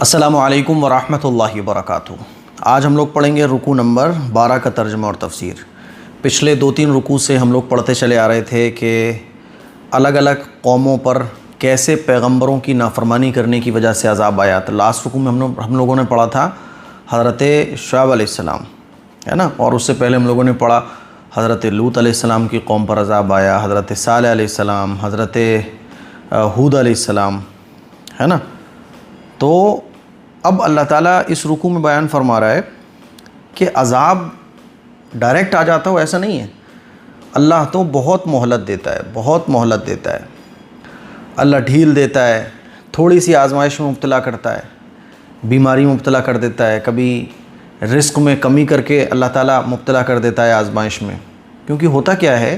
السلام علیکم ورحمۃ اللہ وبرکاتہ۔ آج ہم لوگ پڑھیں گے رکوع نمبر 12 کا ترجمہ اور تفسیر۔ پچھلے 2-3 رکوع سے ہم لوگ پڑھتے چلے آ رہے تھے کہ الگ الگ قوموں پر کیسے پیغمبروں کی نافرمانی کرنے کی وجہ سے عذاب آیا۔ تو لاسٹ رکوع میں ہم لوگوں نے پڑھا تھا حضرت شعیب علیہ السلام، ہے نا، اور اس سے پہلے ہم لوگوں نے پڑھا حضرت لوط علیہ السلام کی قوم پر عذاب آیا، حضرت صالح علیہ السلام، حضرت ہود علیہ السلام، ہے نا۔ تو اب اللہ تعالیٰ اس رکوع میں بیان فرما رہا ہے کہ عذاب ڈائریکٹ آ جاتا ہو ایسا نہیں ہے، اللہ تو بہت مہلت دیتا ہے، بہت مہلت دیتا ہے۔ اللہ ڈھیل دیتا ہے، تھوڑی سی آزمائش میں مبتلا کرتا ہے، بیماری میں مبتلا کر دیتا ہے، کبھی رزق میں کمی کر کے اللہ تعالیٰ مبتلا کر دیتا ہے آزمائش میں۔ کیونکہ ہوتا کیا ہے،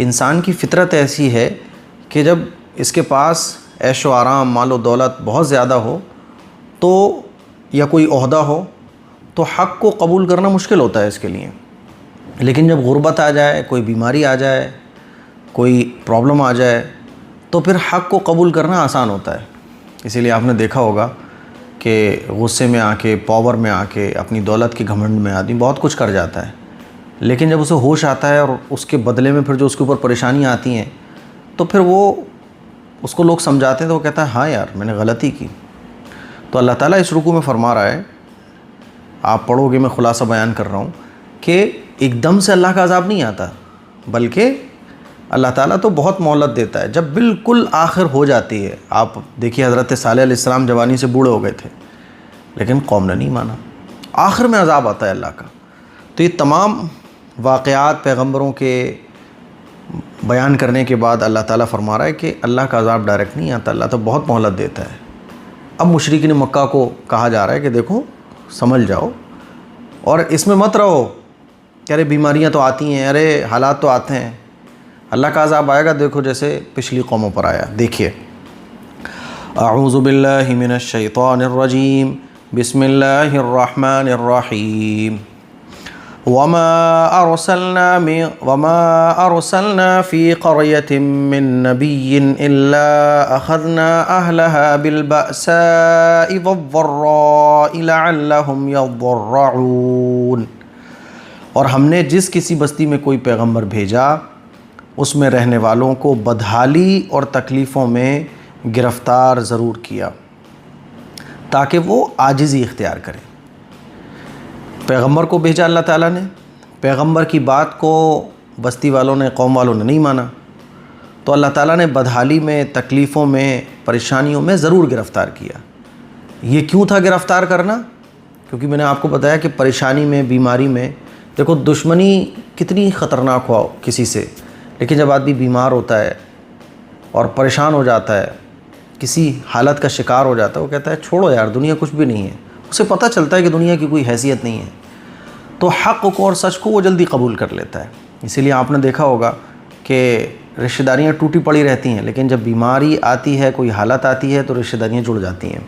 انسان کی فطرت ایسی ہے کہ جب اس کے پاس عیش و آرام، مال و دولت بہت زیادہ ہو تو یا کوئی عہدہ ہو تو حق کو قبول کرنا مشکل ہوتا ہے اس کے لیے۔ لیکن جب غربت آ جائے، کوئی بیماری آ جائے، کوئی پرابلم آ جائے تو پھر حق کو قبول کرنا آسان ہوتا ہے۔ اسی لیے آپ نے دیکھا ہوگا کہ غصے میں آ کے، پاور میں آ کے، اپنی دولت کے گھمنڈ میں آدمی بہت کچھ کر جاتا ہے، لیکن جب اسے ہوش آتا ہے اور اس کے بدلے میں پھر جو اس کے اوپر پریشانیاں آتی ہیں تو پھر وہ اس کو لوگ سمجھاتے ہیں تو وہ کہتا ہے ہاں یار میں نے غلطی کی۔ تو اللہ تعالیٰ اس رکوع میں فرما رہا ہے، آپ پڑھو گے، میں خلاصہ بیان کر رہا ہوں کہ ایک دم سے اللہ کا عذاب نہیں آتا، بلکہ اللہ تعالیٰ تو بہت مہلت دیتا ہے۔ جب بالکل آخر ہو جاتی ہے، آپ دیکھیے حضرت صالح علیہ السلام جوانی سے بوڑھے ہو گئے تھے لیکن قوم نے نہیں مانا، آخر میں عذاب آتا ہے اللہ کا۔ تو یہ تمام واقعات پیغمبروں کے بیان کرنے کے بعد اللہ تعالیٰ فرما رہا ہے کہ اللہ کا عذاب ڈائریکٹ نہیں آتا، اللہ تو بہت مہلت دیتا ہے۔ اب مشرکین مکہ کو کہا جا رہا ہے کہ دیکھو سمجھ جاؤ اور اس میں مت رہو کہ ارے بیماریاں تو آتی ہیں، ارے حالات تو آتے ہیں، اللہ کا عذاب آئے گا دیکھو جیسے پچھلی قوموں پر آیا۔ دیکھیے، اعوذ باللہ من الشیطان الرجیم، بسم اللہ الرحمن الرحیم، وما أرسلنا في قرية من نبي إلا أخذنا أهلها بالبأساء والضراء لعلهم يضرعون۔ اور ہم نے جس کسی بستی میں کوئی پیغمبر بھیجا اس میں رہنے والوں کو بدحالی اور تکلیفوں میں گرفتار ضرور کیا تاکہ وہ عاجزی اختیار کریں۔ پیغمبر کو بھیجا اللہ تعالیٰ نے، پیغمبر کی بات کو بستی والوں نے، قوم والوں نے نہیں مانا، تو اللہ تعالیٰ نے بدحالی میں، تکلیفوں میں، پریشانیوں میں ضرور گرفتار کیا۔ یہ کیوں تھا گرفتار کرنا؟ کیونکہ میں نے آپ کو بتایا کہ پریشانی میں، بیماری میں، دیکھو دشمنی کتنی خطرناک ہوا کسی سے، لیکن جب آدمی بیمار ہوتا ہے اور پریشان ہو جاتا ہے، کسی حالت کا شکار ہو جاتا ہے، وہ کہتا ہے چھوڑو یار دنیا کچھ بھی نہیں ہے، اسے پتہ چلتا ہے کہ دنیا کی کوئی حیثیت نہیں ہے، تو حق کو اور سچ کو وہ جلدی قبول کر لیتا ہے۔ اسی لیے آپ نے دیکھا ہوگا کہ رشتہ داریاں ٹوٹی پڑی رہتی ہیں، لیکن جب بیماری آتی ہے، کوئی حالت آتی ہے تو رشتہ داریاں جڑ جاتی ہیں۔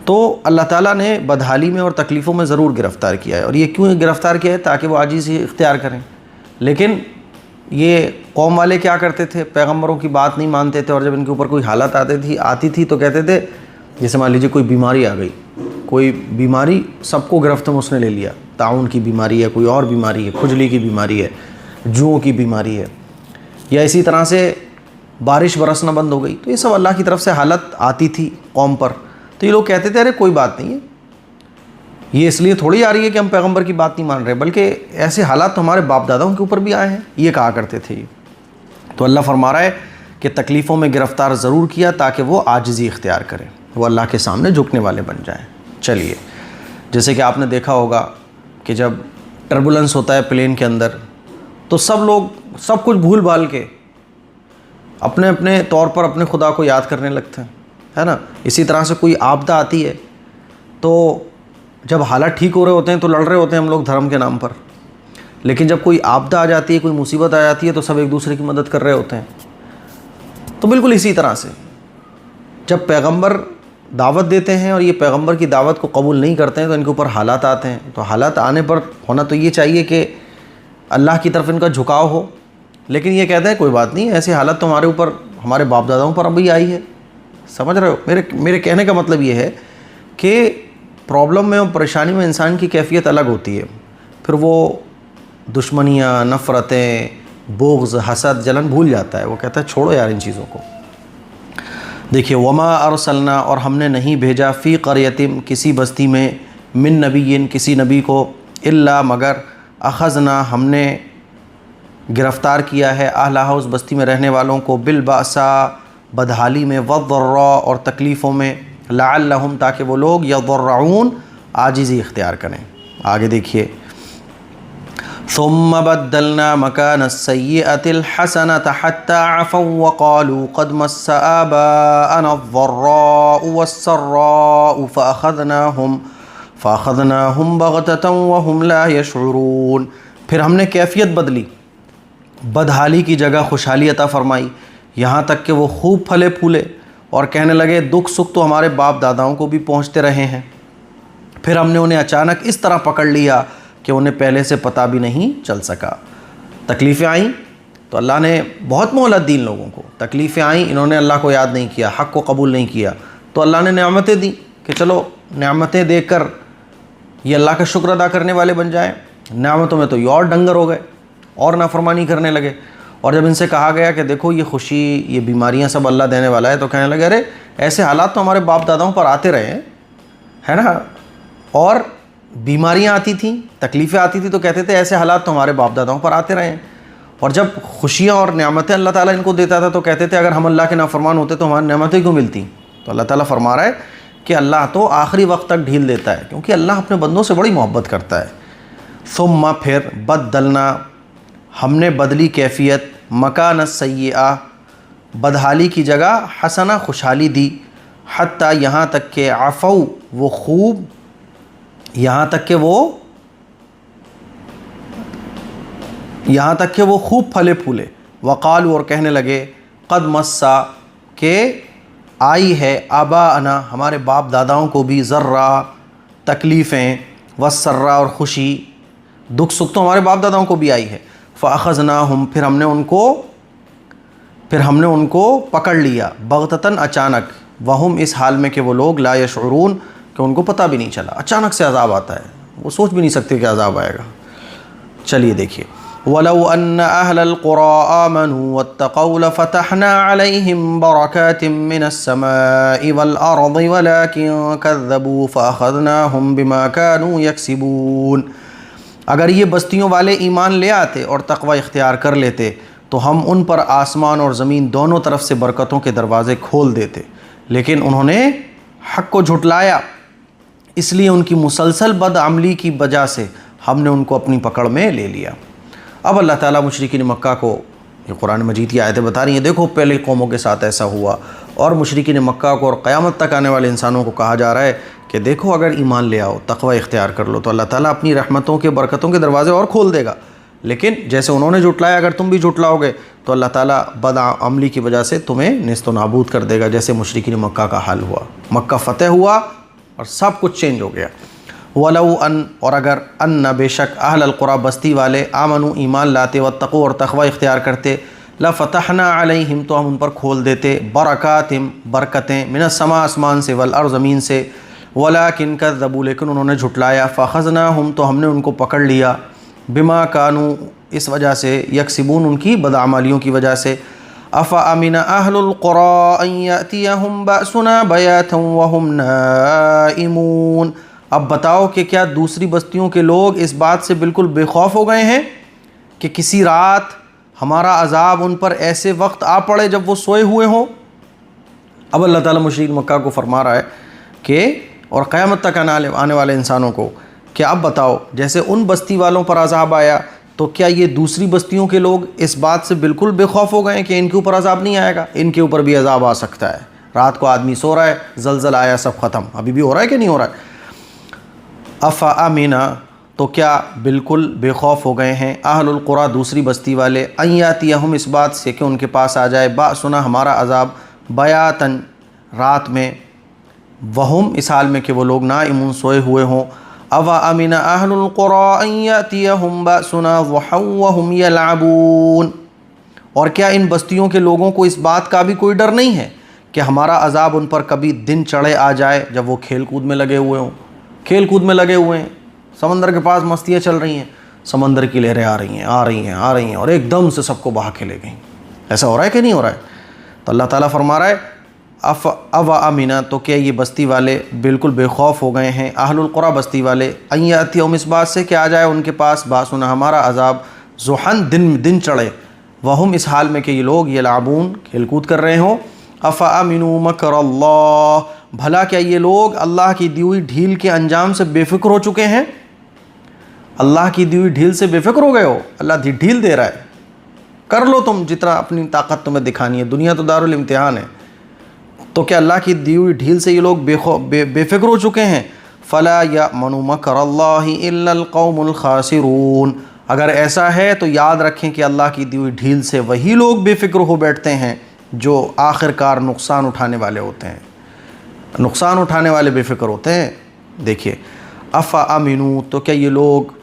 تو اللہ تعالیٰ نے بدحالی میں اور تکلیفوں میں ضرور گرفتار کیا ہے، اور یہ کیوں گرفتار کیا ہے؟ تاکہ وہ عاجزی اختیار کریں۔ لیکن یہ قوم والے کیا کرتے تھے؟ پیغمبروں کی بات نہیں مانتے تھے، اور جب ان کے اوپر کوئی حالت آتی تھی تو کہتے تھے، جیسے مان لیجیے کوئی بیماری آ گئی، کوئی بیماری سب کو گرفت میں اس نے لے لیا، طاعون کی بیماری ہے، کوئی اور بیماری ہے، کھجلی کی بیماری ہے، جوؤں کی بیماری ہے، یا اسی طرح سے بارش برسنا بند ہو گئی، تو یہ سب اللہ کی طرف سے حالت آتی تھی قوم پر، تو یہ لوگ کہتے تھے ارے کوئی بات نہیں ہے، یہ اس لیے تھوڑی آ رہی ہے کہ ہم پیغمبر کی بات نہیں مان رہے، بلکہ ایسے حالات تو ہمارے باپ داداؤں کے اوپر بھی آئے ہیں، یہ کہا کرتے تھے یہ۔ تو اللہ فرما رہا ہے کہ تکلیفوں میں گرفتار ضرور کیا تاکہ وہ عاجزی اختیار کریں، وہ اللہ کے سامنے جھکنے والے بن جائیں۔ چلیے، جیسے کہ آپ نے دیکھا ہوگا کہ جب ٹربولنس ہوتا ہے پلین کے اندر تو سب لوگ سب کچھ بھول بھال کے اپنے اپنے طور پر اپنے خدا کو یاد کرنے لگتے ہیں، ہے نا۔ اسی طرح سے کوئی آپدہ آتی ہے تو جب حالات ٹھیک ہو رہے ہوتے ہیں تو لڑ رہے ہوتے ہیں ہم لوگ دھرم کے نام پر، لیکن جب کوئی آپدہ آ جاتی ہے، کوئی مصیبت آ جاتی ہے تو سب ایک دوسرے کی مدد کر رہے ہوتے ہیں۔ تو بالکل اسی طرح سے جب پیغمبر دعوت دیتے ہیں اور یہ پیغمبر کی دعوت کو قبول نہیں کرتے ہیں تو ان کے اوپر حالات آتے ہیں، تو حالات آنے پر ہونا تو یہ چاہیے کہ اللہ کی طرف ان کا جھکاؤ ہو، لیکن یہ کہتے ہیں کوئی بات نہیں، ایسی حالت تو ہمارے اوپر، ہمارے باپ داداؤں پر ابھی آئی ہے، سمجھ رہے ہو؟ میرے کہنے کا مطلب یہ ہے کہ پرابلم میں اور پریشانی میں انسان کی کیفیت الگ ہوتی ہے، پھر وہ دشمنیاں، نفرتیں، بغض، حسد، جلن بھول جاتا ہے، وہ کہتا ہے چھوڑو یار ان چیزوں کو۔ دیکھیے وما ارسلنا، اور ہم نے نہیں بھیجا، فی قریۃ، کسی بستی میں، من نبی، کسی نبی کو، الا مگر، اخذنا، ہم نے گرفتار کیا ہے، اہلہا، اس بستی میں رہنے والوں کو، بالبأساء، بدحالی میں، والضراء، اور تکلیفوں میں، لعلہم، تاکہ وہ لوگ یضرعون، عاجزی اختیار کریں۔ آگے دیکھیے ثم بدلنا مكان السيئة الحسنة حتى عفوا وقالوا قد مس آباءنا الضراء والسراء فأخذناهم بغتة وهم لا يشعرون۔ پھر ہم نے کیفیت بدلی، بدحالی کی جگہ خوشحالی عطا فرمائی، یہاں تک کہ وہ خوب پھلے پھولے اور کہنے لگے دکھ سکھ تو ہمارے باپ داداؤں کو بھی پہنچتے رہے ہیں۔ پھر ہم نے انہیں اچانک اس طرح پکڑ لیا کہ انہیں پہلے سے پتہ بھی نہیں چل سکا۔ تکلیفیں آئیں تو اللہ نے بہت مہلت دی ان لوگوں کو، تکلیفیں آئیں، انہوں نے اللہ کو یاد نہیں کیا، حق کو قبول نہیں کیا، تو اللہ نے نعمتیں دیں کہ چلو نعمتیں دے کر یہ اللہ کا شکر ادا کرنے والے بن جائیں۔ نعمتوں میں تو یہ اور ڈنگر ہو گئے اور نافرمانی کرنے لگے، اور جب ان سے کہا گیا کہ دیکھو یہ خوشی، یہ بیماریاں سب اللہ دینے والا ہے، تو کہنے لگے ارے ایسے حالات تو ہمارے باپ داداؤں پر آتے رہے ہیں، ہے نا، اور بیماریاں آتی تھیں، تکلیفیں آتی تھیں تو کہتے تھے ایسے حالات تو ہمارے باپ داداؤں پر آتے رہے ہیں، اور جب خوشیاں اور نعمتیں اللہ تعالیٰ ان کو دیتا تھا تو کہتے تھے اگر ہم اللہ کے نافرمان ہوتے تو ہماری نعمتیں کیوں ملتی؟ تو اللہ تعالیٰ فرما رہا ہے کہ اللہ تو آخری وقت تک ڈھیل دیتا ہے، کیونکہ اللہ اپنے بندوں سے بڑی محبت کرتا ہے۔ ثم، پھر، بدلنا، ہم نے بدلی کیفیت، مکان السیئہ، بدحالی کی جگہ، حسنہ، خوشحالی دی، حتیٰ، یہاں تک کہ، عفو، وہ خوب، یہاں تک کہ وہ خوب پھلے پھولے، وقالوا، اور کہنے لگے، قد مسا، کہ آئی ہے، آباءنا، ہمارے باپ داداؤں کو بھی، ضرّا، تکلیفیں، والسرّا، اور خوشی، دکھ سکھ تو ہمارے باپ داداؤں کو بھی آئی ہے، فأخذناہم، پھر ہم نے ان کو پکڑ لیا، بغتتاً، اچانک، وہم، اس حال میں کہ وہ لوگ، لا یشعرون، کہ ان کو پتہ بھی نہیں چلا، اچانک سے عذاب آتا ہے، وہ سوچ بھی نہیں سکتے کہ عذاب آئے گا۔ چلیے دیکھیے وَلَوْ أَنَّ أَهْلَ الْقُرَىٰ آمَنُوا وَاتَّقَوْا لَفَتَحْنَا عَلَيْهِمْ بَرَكَاتٍ مِّنَ السَّمَاءِ وَالْأَرْضِ وَلَٰكِن كَذَّبُوا فَأَخَذْنَاهُمْ بِمَا كَانُوا يَكْسِبُونَ۔ اگر یہ بستیوں والے ایمان لے آتے اور تقوی اختیار کر لیتے تو ہم ان پر آسمان اور زمین دونوں طرف سے برکتوں کے دروازے کھول دیتے، لیکن انہوں نے حق کو جھٹلایا، اس لیے ان کی مسلسل بد عملی کی وجہ سے ہم نے ان کو اپنی پکڑ میں لے لیا۔ اب اللہ تعالیٰ مشرکین مکہ کو، یہ قرآن مجید کی آیتیں بتا رہی ہیں، دیکھو پہلے قوموں کے ساتھ ایسا ہوا، اور مشرکین مکہ کو اور قیامت تک آنے والے انسانوں کو کہا جا رہا ہے کہ دیکھو اگر ایمان لے آؤ، تقوی اختیار کر لو تو اللہ تعالیٰ اپنی رحمتوں کے، برکتوں کے دروازے اور کھول دے گا، لیکن جیسے انہوں نے جھٹلایا اگر تم بھی جھٹلاؤ گے تو اللہ تعالیٰ بد عملی کی وجہ سے تمہیں نیست و نابود کر دے گا، جیسے مشرکین مکہ کا حال ہوا، مکہ فتح ہوا اور سب کچھ چینج ہو گیا۔ وَلَوْ أَن، اور اگر، ان، بے شک، اہل القریٰ، بستی والے، آمنوا، ایمان لاتے، واتقوا، اور تقوی اختیار کرتے، لَفَتَحْنَا عَلَيْهِمْ، تو ہم ان پر کھول دیتے، برکاتٍ، برکتیں، من السماء، آسمان سے، والارض، زمین سے، وَلَٰكِن كَذَّبُوا، لیکن انہوں نے جھٹلایا، فَأَخَذْنَاهُمْ، تو ہم نے ان کو پکڑ لیا، بما كانوا، اس وجہ سے، یکسبون، ان کی بدعمالیوں کی وجہ سے۔ أَفَأَمِنَ أَهْلُ الْقُرَىٰ أَن يَأْتِيَهُمْ بَأْسُنَا بَيَاتًا وَهُمْ نَائِمُونَ۔ اب بتاؤ کہ کیا دوسری بستیوں کے لوگ اس بات سے بالکل بے خوف ہو گئے ہیں کہ کسی رات ہمارا عذاب ان پر ایسے وقت آ پڑے جب وہ سوئے ہوئے ہوں؟ اب اللہ تعالیٰ مشرک مکہ کو فرما رہا ہے کہ، اور قیامت تک آنے والے انسانوں کو، کہ اب بتاؤ جیسے ان بستی والوں پر عذاب آیا تو کیا یہ دوسری بستیوں کے لوگ اس بات سے بالکل بے خوف ہو گئے ہیں کہ ان کے اوپر عذاب نہیں آئے گا؟ ان کے اوپر بھی عذاب آ سکتا ہے۔ رات کو آدمی سو رہا ہے، زلزلہ آیا، سب ختم، ابھی بھی ہو رہا ہے کہ نہیں ہو رہا ہے؟ افامنا، تو کیا بالکل بے خوف ہو گئے ہیں، اہل القریٰ، دوسری بستی والے، ان یاتیہم، اس بات سے کہ ان کے پاس آ جائے، باسنا، ہمارا عذاب، بیاتن، رات میں، وہم، اس حال میں کہ وہ لوگ نائمون، سوئے ہوئے ہوں۔ افامن اہل القریٰ ان یاتیہم باسنا ضحا وہم یلعبون، اور کیا ان بستیوں کے لوگوں کو اس بات کا بھی کوئی ڈر نہیں ہے کہ ہمارا عذاب ان پر کبھی دن چڑھے آ جائے جب وہ کھیل کود میں لگے ہوئے ہوں، کھیل کود میں لگے ہوئے ہیں، سمندر کے پاس مستیاں چل رہی ہیں، سمندر کی لہریں آ رہی ہیں اور ایک دم سے سب کو بہا کے لے گئیں. ایسا ہو رہا ہے کہ نہیں ہو رہا ہے؟ تو اللہ تعالیٰ فرما رہا ہے او امنا، تو کیا یہ بستی والے بالکل بے خوف ہو گئے ہیں، اہل القریٰ بستی والے، ان یاتیہم، اس بات سے کہ آ جائے ان کے پاس باسنا ہمارا عذاب، ضحن دن چڑھے، وہم اس حال میں کہ یہ لوگ یلعبون کھیل کود کر رہے ہوں. افامنوا مکر اللہ، بھلا کیا یہ لوگ اللہ کی دی ہوئی ڈھیل کے انجام سے بے فکر ہو چکے ہیں؟ اللہ کی دی ہوئی ڈھیل سے بے فکر ہو گئے ہو؟ اللہ ڈھیل دے رہا ہے، کر لو تم جتنا اپنی طاقت تمہیں دکھانی ہے، دنیا تو دارالامتحان ہے. تو کیا اللہ کی دی ہوئی ڈھیل سے یہ لوگ بے فکر ہو چکے ہیں؟ فلا یأمن مکر اللہ الا القوم الخاسرون، اگر ایسا ہے تو یاد رکھیں کہ اللہ کی دی ہوئی ڈھیل سے وہی لوگ بے فکر ہو بیٹھتے ہیں جو آخر کار نقصان اٹھانے والے ہوتے ہیں. نقصان اٹھانے والے بے فکر ہوتے ہیں. دیکھیے افامنوا، تو کیا یہ لوگ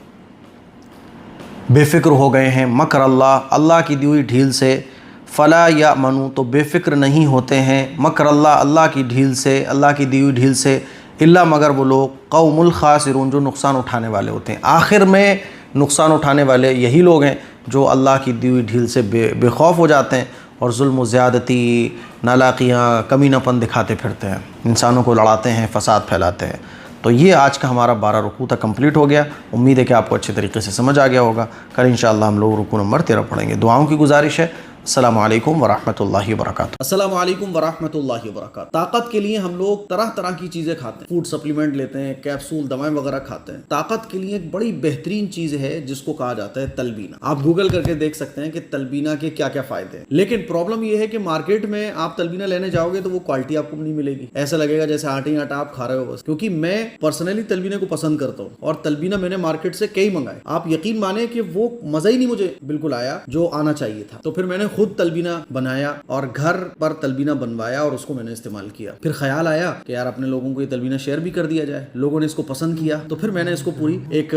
بے فکر ہو گئے ہیں، مکر اللہ کی دی ہوئی ڈھیل سے، فلا یأمنوا، تو بے فکر نہیں ہوتے ہیں، مکر اللہ کی ڈھیل سے، اللہ کی دی ہوئی ڈھیل سے، الا مگر وہ لوگ قوم الخاسرون جو نقصان اٹھانے والے ہوتے ہیں. آخر میں نقصان اٹھانے والے یہی لوگ ہیں جو اللہ کی دی ہوئی ڈھیل سے بے خوف ہو جاتے ہیں اور ظلم و زیادتی، نالاقیاں، کمینہ پن دکھاتے پھرتے ہیں، انسانوں کو لڑاتے ہیں، فساد پھیلاتے ہیں. تو یہ آج کا ہمارا 12 رکوع تک کمپلیٹ ہو گیا. امید ہے کہ آپ کو اچھے طریقے سے سمجھ آ گیا ہوگا. کل انشاءاللہ ہم لوگ رکوع نمبر 13 پڑھیں گے. دعاؤں کی گزارش ہے. السلام علیکم ورحمۃ اللہ وبرکاتہ. السلام علیکم ورحمۃ اللہ وبرکاتہ. طاقت کے لیے ہم لوگ طرح طرح کی چیزیں کھاتے ہیں، فوڈ سپلیمنٹ لیتے ہیں، کیپسول، دوائیں وغیرہ کھاتے ہیں. طاقت کے لیے ایک بڑی بہترین چیز ہے جس کو کہا جاتا ہے تلبینہ. آپ گوگل کر کے دیکھ سکتے ہیں کہ تلبینہ کے کیا کیا فائدے ہیں. لیکن پرابلم یہ ہے کہ مارکیٹ میں آپ تلبینہ لینے جاؤ گے تو وہ کوالٹی آپ کو نہیں ملے گی. ایسا لگے گا جیسے آٹے ہی آٹا آپ کھا رہے ہو بس. کیونکہ میں پرسنلی تلبینہ کو پسند کرتا ہوں اور تلبینہ میں نے مارکیٹ سے کئی منگائے. آپ یقین مانیں کہ وہ مزہ ہی نہیں مجھے بالکل آیا جو آنا چاہیے تھا. تو پھر میں نے خود تلبینہ بنایا اور گھر پر تلبینہ بنوایا اور اس کو میں نے استعمال کیا. پھر خیال آیا کہ یار اپنے لوگوں کو یہ تلبینہ شیئر بھی کر دیا جائے. لوگوں نے اس کو پسند کیا تو پھر میں نے اس کو پوری ایک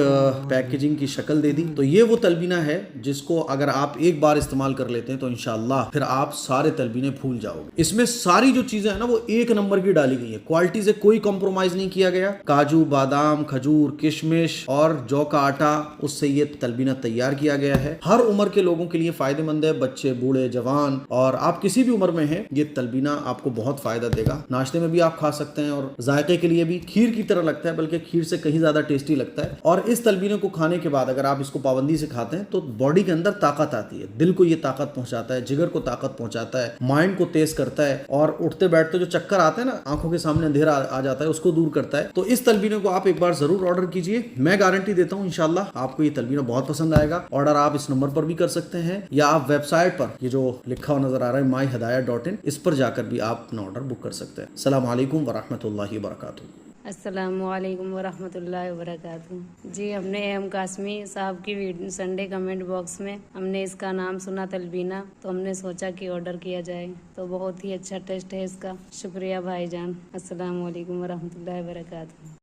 پیکیجنگ کی شکل دے دی. تو یہ وہ تلبینہ ہے جس کو اگر آپ ایک بار استعمال کر لیتے ہیں تو انشاءاللہ پھر آپ سارے تلبینے بھول جاؤ گے. اس میں ساری جو چیزیں ہیں نا وہ ایک نمبر کی ڈالی گئی ہے. کوالٹی سے کوئی کمپرومائز نہیں کیا گیا. کاجو، بادام، کھجور، کشمش اور جو کا آٹا، اس سے یہ تلبینہ تیار کیا گیا ہے. ہر عمر کے لوگوں کے لیے فائدہ مند ہے، بچے، بوڑھے، جوان، اور آپ کسی بھی عمر میں ہیں یہ تلبینہ آپ کو بہت فائدہ دے گا. ناشتے میں بھی آپ کھا سکتے ہیں اور ذائقے کے لیے بھی کھیر کی طرح لگتا ہے، بلکہ کھیر سے کہیں زیادہ ٹیسٹی لگتا ہے. اور اس تلبینہ کو کھانے کے بعد اگر آپ اس کو پابندی سے کھاتے ہیں تو باڈی کے اندر طاقت آتی ہے. دل کو یہ طاقت پہنچاتا ہے، جگر کو طاقت پہنچاتا ہے، مائنڈ کو تیز کرتا ہے، اور اٹھتے بیٹھتے جو چکر آتے ہیں نا، آنکھوں کے سامنے اندھیرا آ جاتا ہے، اس کو دور کرتا ہے. تو اس تلبینہ کو آپ ایک بار ضرور آرڈر کیجئے. میں گارنٹی دیتا ہوں انشاءاللہ آپ کو یہ تلبینہ بہت پسند آئے گا. آرڈر آپ اس نمبر پر بھی کر سکتے ہیں یا آپ ویب سائٹ پر یہ جو لکھا ہوا نظر آ رہا ہے myhidayat.in، اس پر جا کر بھی آپ اپنا آرڈر بک کر سکتے ہیں. السلام علیکم ورحمۃ اللہ وبرکاتہ. السلام علیکم ورحمۃ اللہ وبرکاتہ. جی ہم نے ایم قاسمی صاحب کی سنڈے کمنٹ باکس میں ہم نے اس کا نام سنا تلبینہ، تو ہم نے سوچا کہ آرڈر کیا جائے. تو بہت ہی اچھا ٹیسٹ ہے اس کا. شکریہ بھائی جان. السلام علیکم ورحمۃ اللہ وبرکاتہ.